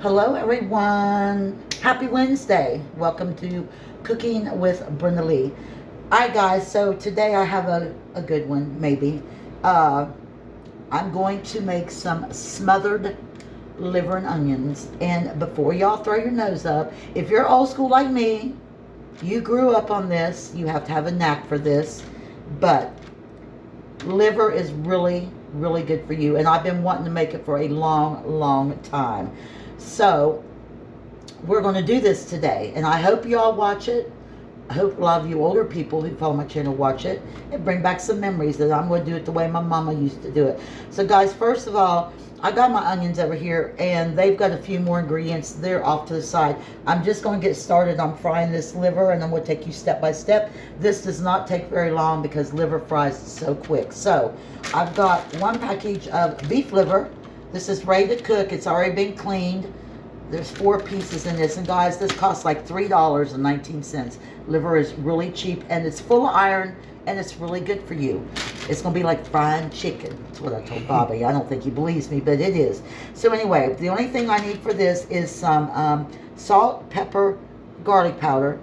Hello everyone. Happy Wednesday. Welcome to Cooking with Brenda Lee. Alright guys, so today I have a good one, maybe. I'm going to make some smothered liver and onions. And before y'all throw your nose up, if you're old school like me, you grew up on this, you have to have a knack for this. But liver is really good for you, and I've been wanting to make it for a long time. So we're going to do this today, and I hope you all watch it. I hope a lot of you older people who follow my channel watch it and bring back some memories that I'm going to do it the way my mama used to do it. So guys, first of all, I got my onions over here, and they've got a few more ingredients. They're off to the side. I'm just going to get started on frying this liver, and I'm going to take you step by step. This does not take very long because liver fries so quick. So I've got one package of beef liver. This is ready to cook. It's already been cleaned. There's 4 pieces in this, and guys, this costs like $3.19. Liver is really cheap, and it's full of iron, and it's really good for you. It's gonna be like frying chicken. That's what I told Bobby. I don't think he believes me, but it is. So anyway, the only thing I need for this is some salt, pepper, garlic powder.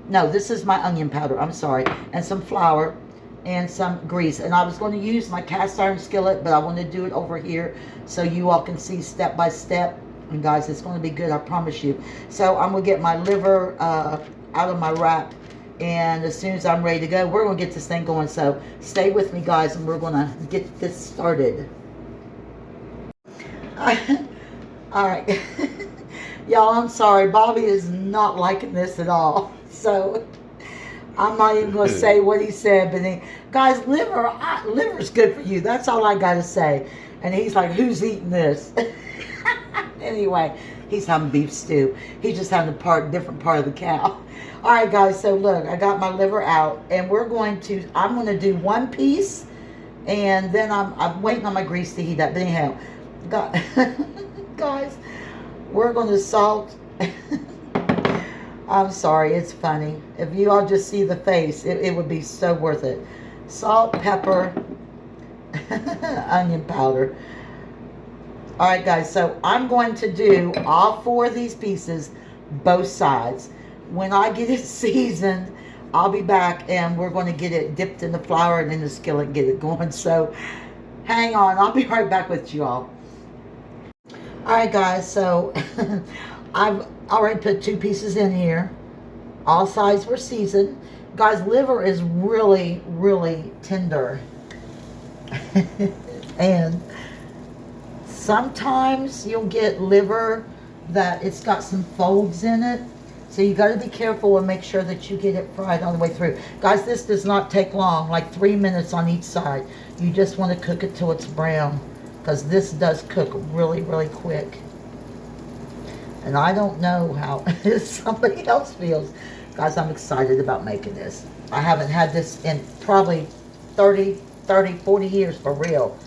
No, this is my onion powder, I'm sorry. And some flour and some grease. And I was going to use my cast iron skillet, but I want to do it over here so you all can see step by step. And guys, it's going to be good, I promise you. So I'm going to get my liver out of my wrap, and as soon as I'm ready to go, we're going to get this thing going. So stay with me, guys, and we're going to get this started. All right. Y'all, I'm sorry. Bobby is not liking this at all. So I'm not even going to say what he said, but guys, liver's good for you. That's all I got to say. And he's like, who's eating this? Anyway, he's having beef stew. He's just having a different part of the cow. All right, guys, so look, I got my liver out, and I'm going to do one piece, and then I'm waiting on my grease to heat up. But anyhow, guys, we're going to salt. I'm sorry, it's funny. If you all just see the face, it would be so worth it. Salt, pepper, onion powder. All right, guys, so I'm going to do all 4 of these pieces, both sides. When I get it seasoned, I'll be back, and we're going to get it dipped in the flour and in the skillet and get it going. So hang on, I'll be right back with you all. All right, guys, so I've already put 2 pieces in here. All sides were seasoned. Guys, liver is really tender. And sometimes you'll get liver that it's got some folds in it. So you got to be careful and make sure that you get it fried all the way through. Guys, this does not take long, like 3 minutes on each side. You just want to cook it till it's brown, because this does cook really quick. And I don't know how somebody else feels. Guys, I'm excited about making this. I haven't had this in probably 30, 40 years for real.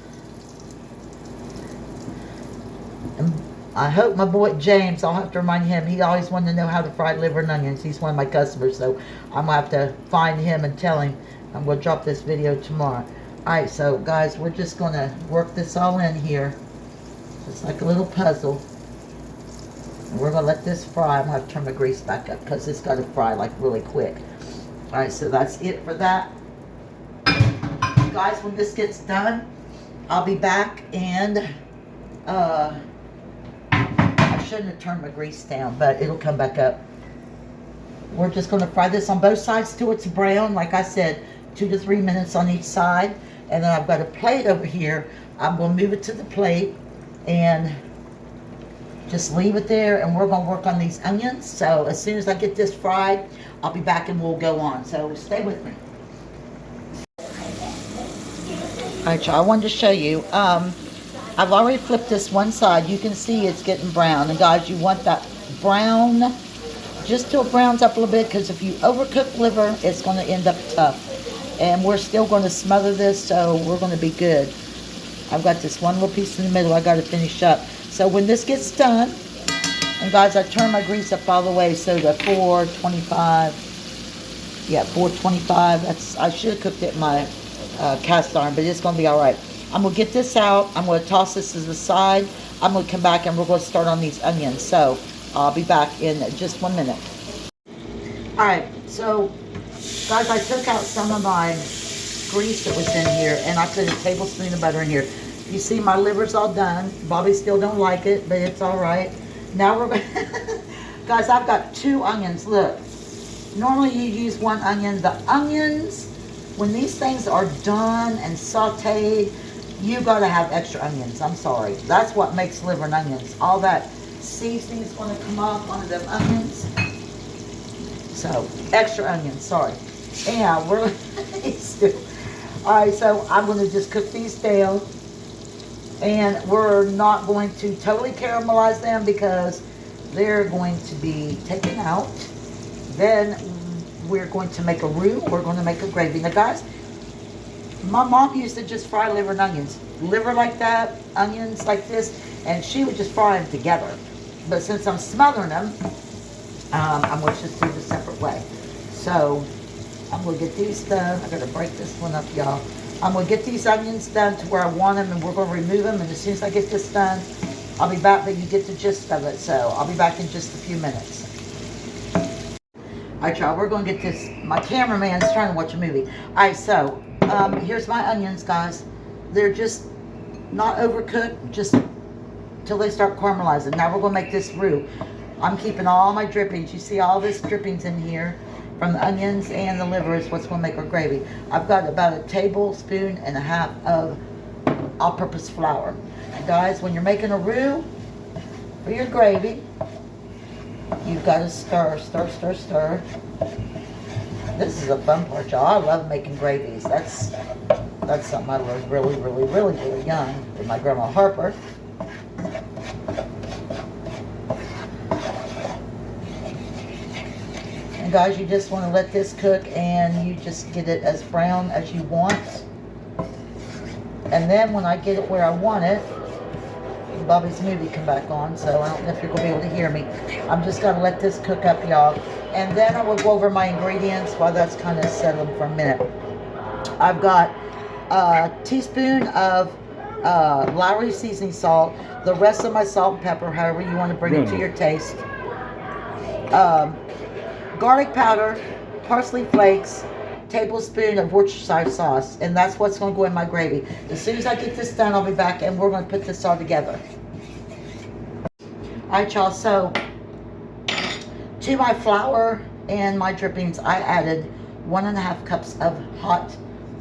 And I hope my boy James, I'll have to remind him, he always wanted to know how to fry liver and onions. He's one of my customers, so I'm going to have to find him and tell him. I'm going to drop this video tomorrow. Alright, so guys, we're just going to work this all in here. It's like a little puzzle. And we're going to let this fry. I'm going to have to turn my grease back up because it's got to fry like really quick. Alright, so that's it for that. Guys, when this gets done, I'll be back, and I shouldn't have turned my grease down, but it'll come back up. We're just going to fry this on both sides till it's brown. Like I said, 2 to 3 minutes on each side. And then I've got a plate over here. I'm going to move it to the plate and just leave it there, and we're going to work on these onions. So as soon as I get this fried, I'll be back and we'll go on. So stay with me. Alright, y'all, I wanted to show you. I've already flipped this one side. You can see it's getting brown. And guys, you want that brown just till it browns up a little bit, because if you overcook liver, it's going to end up tough. And we're still going to smother this, so we're going to be good. I've got this one little piece in the middle I got to finish up. So when this gets done, and guys, I turn my grease up all the way, so to 425. Yeah, 425. I should have cooked it in my cast iron, but it's going to be all right. I'm going to get this out. I'm going to toss this to the side. I'm going to come back and we're going to start on these onions. So I'll be back in just 1 minute. Alright, so guys, I took out some of my grease that was in here and I put a tablespoon of butter in here. You see my liver's all done. Bobby still don't like it, but it's alright. Now we're going to... Guys, I've got 2 onions. Look. Normally you use 1 onion. The onions, when these things are done and sauteed, you got to have extra onions. I'm sorry. That's what makes liver and onions. All that seasoning is going to come off onto them onions. So, extra onions, sorry. Yeah, we're alright, so I'm going to just cook these down. And we're not going to totally caramelize them because they're going to be taken out. Then we're going to make a roux. We're going to make a gravy. Now, guys, my mom used to just fry liver and onions. Liver like that, onions like this, and she would just fry them together. But since I'm smothering them, I'm going to just do it a separate way. So I'm going to get these done. I got to break this one up, y'all. I'm going to get these onions done to where I want them, and we're going to remove them. And as soon as I get this done, I'll be back, but you get the gist of it. So I'll be back in just a few minutes. Alright, y'all, we're going to get this. My cameraman's trying to watch a movie. Alright, so here's my onions, guys. They're just not overcooked, just till they start caramelizing. Now we're going to make this roux. I'm keeping all my drippings. You see all this drippings in here from the onions and the liver is what's going to make our gravy. I've got about 1.5 tablespoons of all-purpose flour. And guys, when you're making a roux for your gravy, you've got to stir, stir, stir, stir. This is a fun part, y'all. I love making gravies. That's something I learned really young with my grandma Harper. And guys, you just want to let this cook and you just get it as brown as you want. And then when I get it where I want it, Bobby's movie come back on, so I don't know if you're going to be able to hear me. I'm just going to let this cook up, y'all. And then I will go over my ingredients while that's kind of settling for a minute. I've got a teaspoon of Lowry seasoning salt, the rest of my salt and pepper, however you want to bring it to your taste. Garlic powder, parsley flakes, tablespoon of Worcestershire sauce, and that's what's going to go in my gravy. As soon as I get this done, I'll be back and we're going to put this all together. Alright, y'all, so to my flour and my drippings, I added 1.5 cups of hot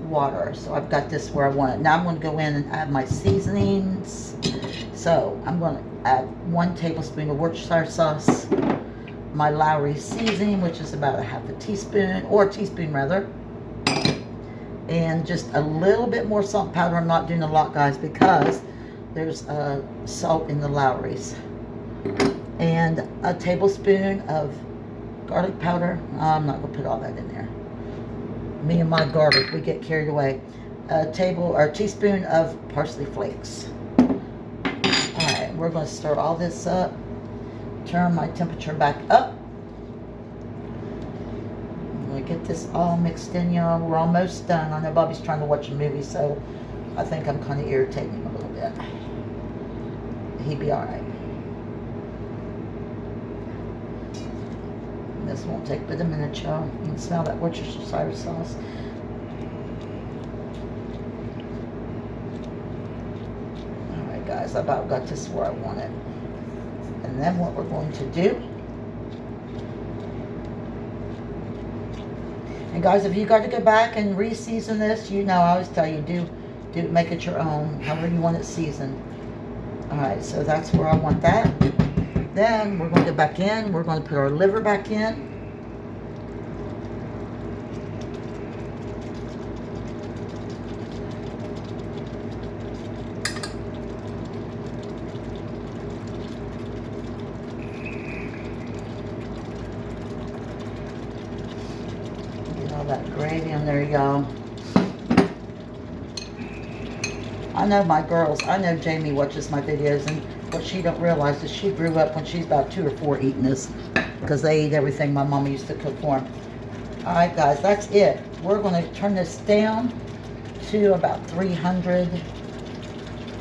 water. So I've got this where I want it. Now I'm going to go in and add my seasonings. So I'm going to add 1 tablespoon of Worcestershire sauce, my Lowry seasoning, which is about 1/2 teaspoon, or a teaspoon rather, and just a little bit more salt and powder. I'm not doing a lot, guys, because there's salt in the Lowry's, and a tablespoon of garlic powder. I'm not gonna put all that in there. Me and my garlic, we get carried away. A teaspoon of parsley flakes. All right, we're gonna stir all this up. Turn my temperature back up. I'm going to get this all mixed in, y'all. We're almost done. I know Bobby's trying to watch a movie, so I think I'm kind of irritating him a little bit. He'd be alright. This won't take but a minute, y'all. You can smell that Worcestershire sauce. Alright, guys, I about got this where I want it. And then what we're going to do, and guys, if you got to go back and re-season this, you know I always tell you, do make it your own, however you want it seasoned. Alright, so that's where I want that. Then we're going to go back in, we're going to put our liver back in. That gravy in there, y'all. I know my girls, I know Jamie watches my videos, and what she don't realize is she grew up when she's about 2 or 4 eating this, because they eat everything my mama used to cook for them. Alright, guys, that's it. We're going to turn this down to about 300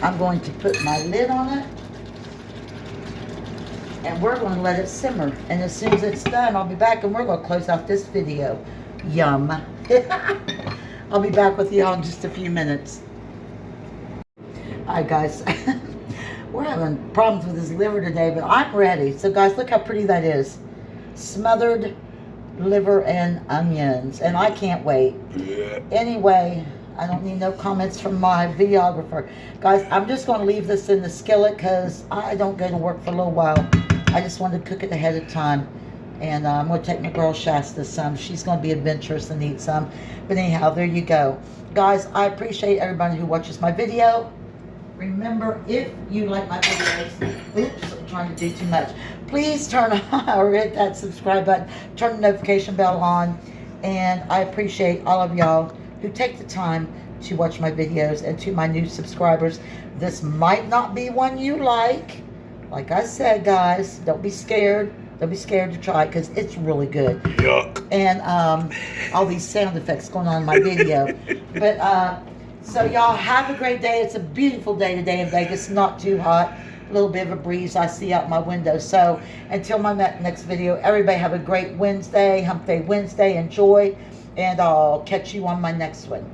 I'm going to put my lid on it. And we're going to let it simmer. And as soon as it's done, I'll be back and we're going to close out this video. Yum. I'll be back with y'all in just a few minutes. Alright guys, we're having problems with his liver today, but I'm ready. So guys, look how pretty that is. Smothered liver and onions. And I can't wait. Anyway, I don't need no comments from my videographer. Guys, I'm just going to leave this in the skillet because I don't go to work for a little while. I just wanted to cook it ahead of time. And I'm going to take my girl Shasta some. She's going to be adventurous and eat some. But anyhow, there you go. Guys, I appreciate everybody who watches my video. Remember, if you like my videos, oops, I'm trying to do too much. Please turn on or hit that subscribe button. Turn the notification bell on. And I appreciate all of y'all who take the time to watch my videos. And to my new subscribers, this might not be one you like. Like I said, guys, don't be scared. Don't be scared to try it because it's really good. Yuck. And all these sound effects going on in my video. But so y'all have a great day. It's a beautiful day today in Vegas. Not too hot. A little bit of a breeze I see out my window. So until my next video, everybody have a great Wednesday. Hump Day Wednesday. Enjoy. And I'll catch you on my next one.